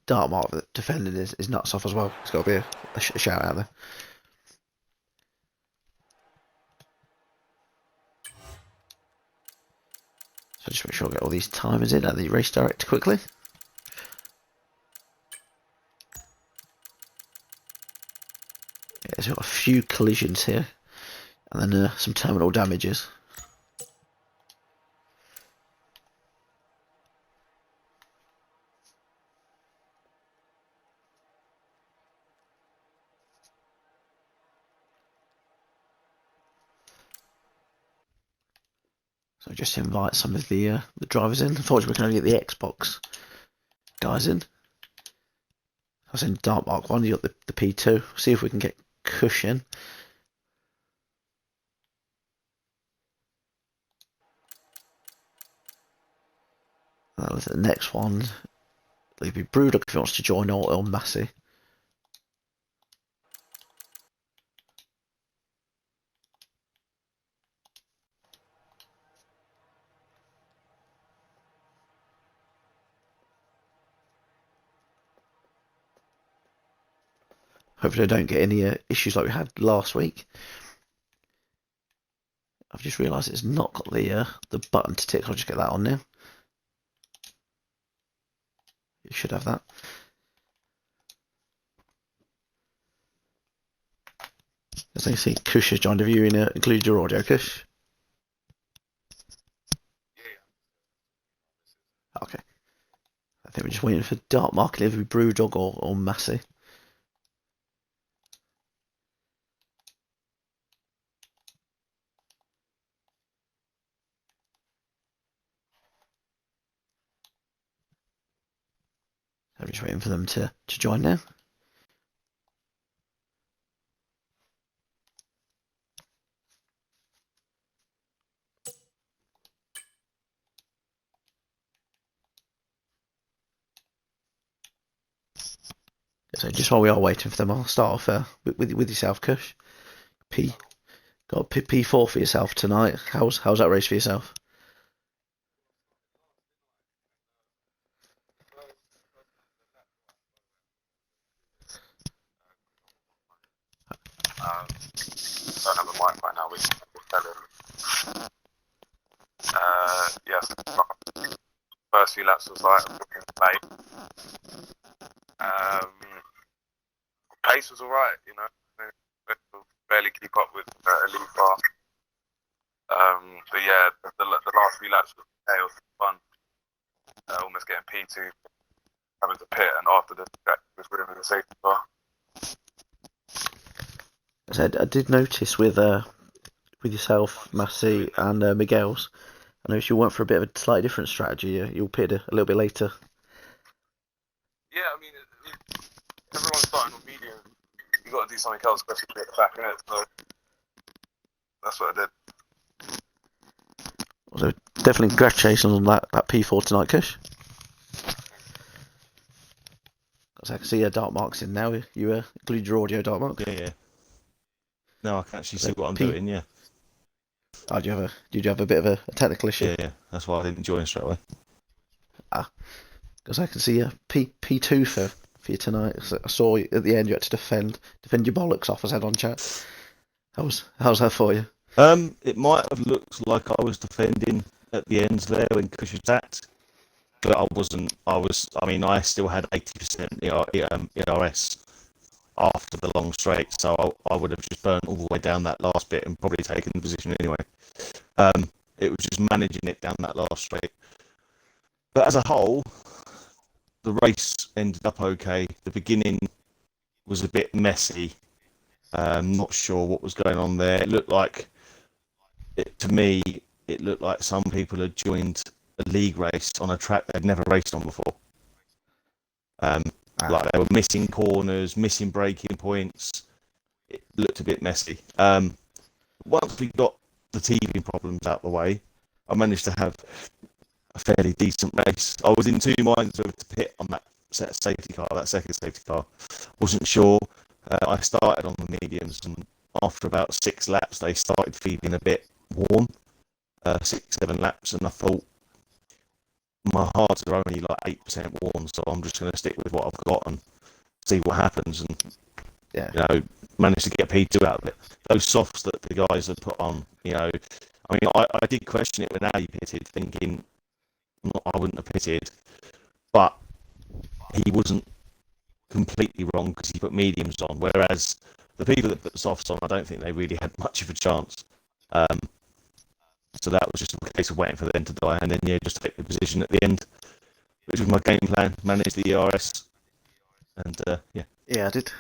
Dartmark that defending his nuts off as well. It's got to be a shout out there. So just make sure I get all these timers in at the race director quickly. Yeah, so we've got a few collisions here, and then some terminal damages. So just invite some of the drivers in. Unfortunately, we can only get the Xbox guys in. I was in Dartmark 1, you got the P2. See if we can get Kush in. The next one, it'll be Brewdog if he wants to join, or Massey. Hopefully I don't get any issues like we had last week. I've just realised it's not got the button to tick. I'll just get that on now. You should have that. So you see Kush has joined. Have you included your audio, Kush? Okay. I think we're just waiting for Dark Mark, either be Brewdog or Massey. I'm just waiting for them to join now. So just while we are waiting for them, I'll start off with yourself, Kush. Got P4 for yourself tonight. How's that race for yourself? Don't have a mic right now. We can tell him. Yes. First few laps was like late. Pace was alright, you know. Barely keep up with elite car. But yeah, the last few laps was chaos, fun. Almost getting P2, having to pit, and after the track was really in the safety car. I did notice with yourself, Massey, and Miguel's. I noticed you went for a bit of a slightly different strategy. You pitted a little bit later. Yeah, I mean, everyone's starting on medium. You got to do something else, especially to get the back in it. So that's what I did. So definitely congratulations on that P4 tonight, Kush. So I can see Dark Mark's in now. You include your audio, Dark Mark. Yeah. No, I can actually see what I'm doing. Yeah. Oh, did you have a bit of a technical issue? Yeah. That's why I didn't join straight away. Because I can see P2 for you tonight. So I saw you, at the end you had to defend your bollocks off, as I said on chat. How's that for you? It might have looked like I was defending at the ends there when Kush attacked, but I wasn't. I still had 80% ERS after the long straight, so I would have just burnt all the way down that last bit and probably taken the position anyway. It was just managing it down that last straight. But as a whole, the race ended up okay. The beginning was a bit messy. Not sure what was going on there. It looked like, to me, some people had joined a league race on a track they'd never raced on before. Like they were missing corners, missing braking points. It looked a bit messy. Once we got the teething problems out of the way, I managed to have a fairly decent race. I was in two minds whether to pit on that safety car, that second safety car. Wasn't sure. I started on the mediums, and after about 6 laps, they started feeling a bit warm. 6-7 laps, and I thought my hards are only like 8% warm, so I'm just going to stick with what I've got and see what happens. And managed to get P2 out of it. Those softs that the guys had put on, I did question it when Ali pitted, thinking I wouldn't have pitted, but he wasn't completely wrong because he put mediums on, whereas the people that put the softs on, I don't think they really had much of a chance. So that was just a case of waiting for them to die, and then just take the position at the end, which was my game plan. Manage the ERS, and Yeah, I did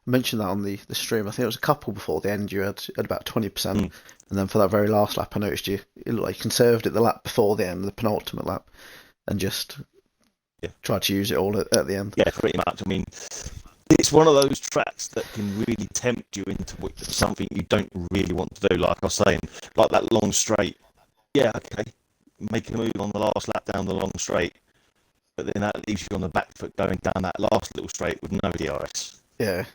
mention that on the stream. I think it was a couple before the end. You had about 20%, and then for that very last lap, I noticed it looked like you conserved it the lap before the end, the penultimate lap, and just tried to use it all at the end. Yeah, pretty much. I mean, it's one of those tracks that can really tempt you into something you don't really want to do. Like I was saying, like that long straight. Yeah, okay, make a move on the last lap down the long straight, but then that leaves you on the back foot going down that last little straight with no DRS. Yeah.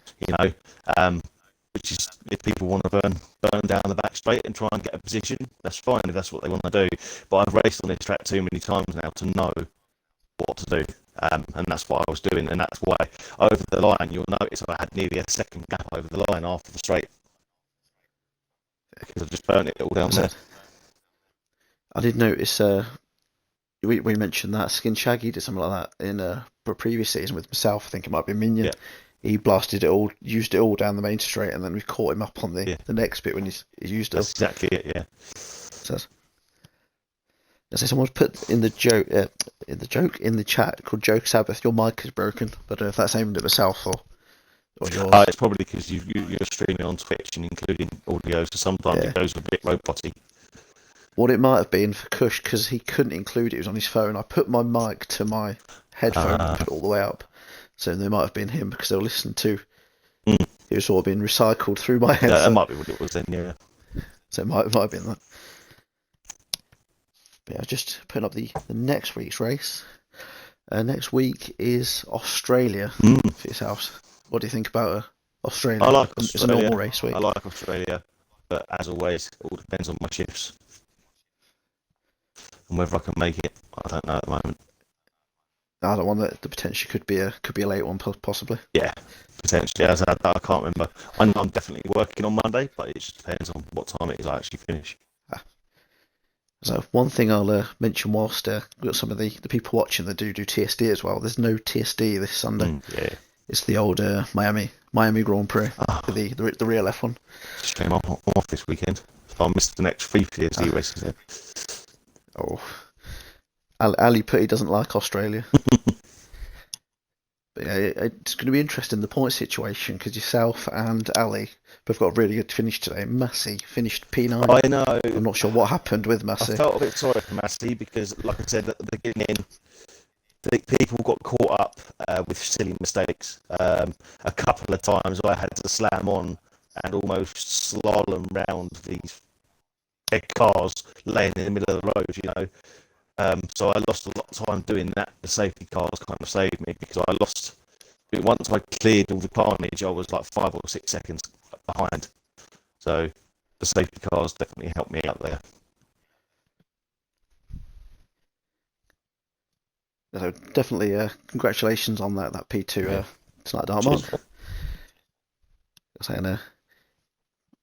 Which is, if people want to burn down the back straight and try and get a position, that's fine if that's what they want to do. But I've raced on this track too many times now to know what to do, and that's what I was doing, and that's why over the line you'll notice I had nearly a second gap over the line after the straight because I just burnt it all down there. I did notice we mentioned that Skin Shaggy did something like that in a previous season with myself. I think it might be Minion. Yeah. he blasted it all, used it all down the main straight, and then we caught him up on the next bit when he's used it all. That's exactly it. Yeah. So, someone's put in the chat called Joke Sabbath, your mic is broken. But I don't know if that's aimed at myself or yours. It's probably because you're streaming on Twitch and including audio, so sometimes it goes a bit roboty. What it might have been for Kush, because he couldn't include it, was on his phone. I put my mic to my headphone and put it all the way up. So they might have been him because they were listening to. It was sort of being recycled through my headset. Yeah, that might be what it was then, yeah. So it might have been that. But yeah, just putting up the next week's race. Next week is Australia for yourselves. What do you think about Australia? I like Australia. It's a normal race week. I like Australia, but as always, it all depends on my shifts and whether I can make it. I don't know at the moment. I don't want that. The potential could be a late one, possibly. Yeah, potentially. As I can't remember. I know I'm definitely working on Monday, but it just depends on what time it is I actually finish. So one thing I'll mention whilst we've got some of the people watching that do TSD as well. There's no TSD this Sunday. Yeah. It's the old Miami Grand Prix, the real F1. Shame I'm off this weekend. So I missed the next 3 TSD races then. Oh, Ali put he doesn't like Australia. But yeah, it's going to be interesting, the point situation, because yourself and Ali both got a really good finish today. Massey finished P9. I know. I'm not sure what happened with Massey. I felt a bit sorry for Massey because, like I said at the beginning, people got caught up with silly mistakes. A couple of times I had to slam on and almost slalom round these big cars laying in the middle of the road, you know. So I lost a lot of time doing that. The safety cars kind of saved me because I lost. Once I cleared all the carnage, I was like 5 or 6 seconds behind. So the safety cars definitely helped me out there. So definitely congratulations on that P2 tonight, Dartmouth. Saying,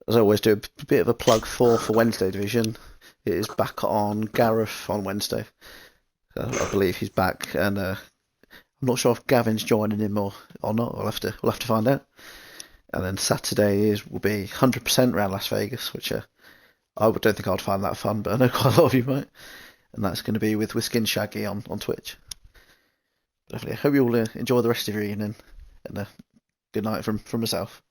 as I always do, a bit of a plug for Wednesday division. It is back on Gareth on Wednesday. I believe he's back, and I'm not sure if Gavin's joining him or not. We'll have to find out. And then Saturday will be 100% around Las Vegas, which I don't think I'd find that fun, but I know quite a lot of you might. And that's going to be with Skin Shaggy on Twitch. Definitely. I hope you all enjoy the rest of your evening, and good night from myself.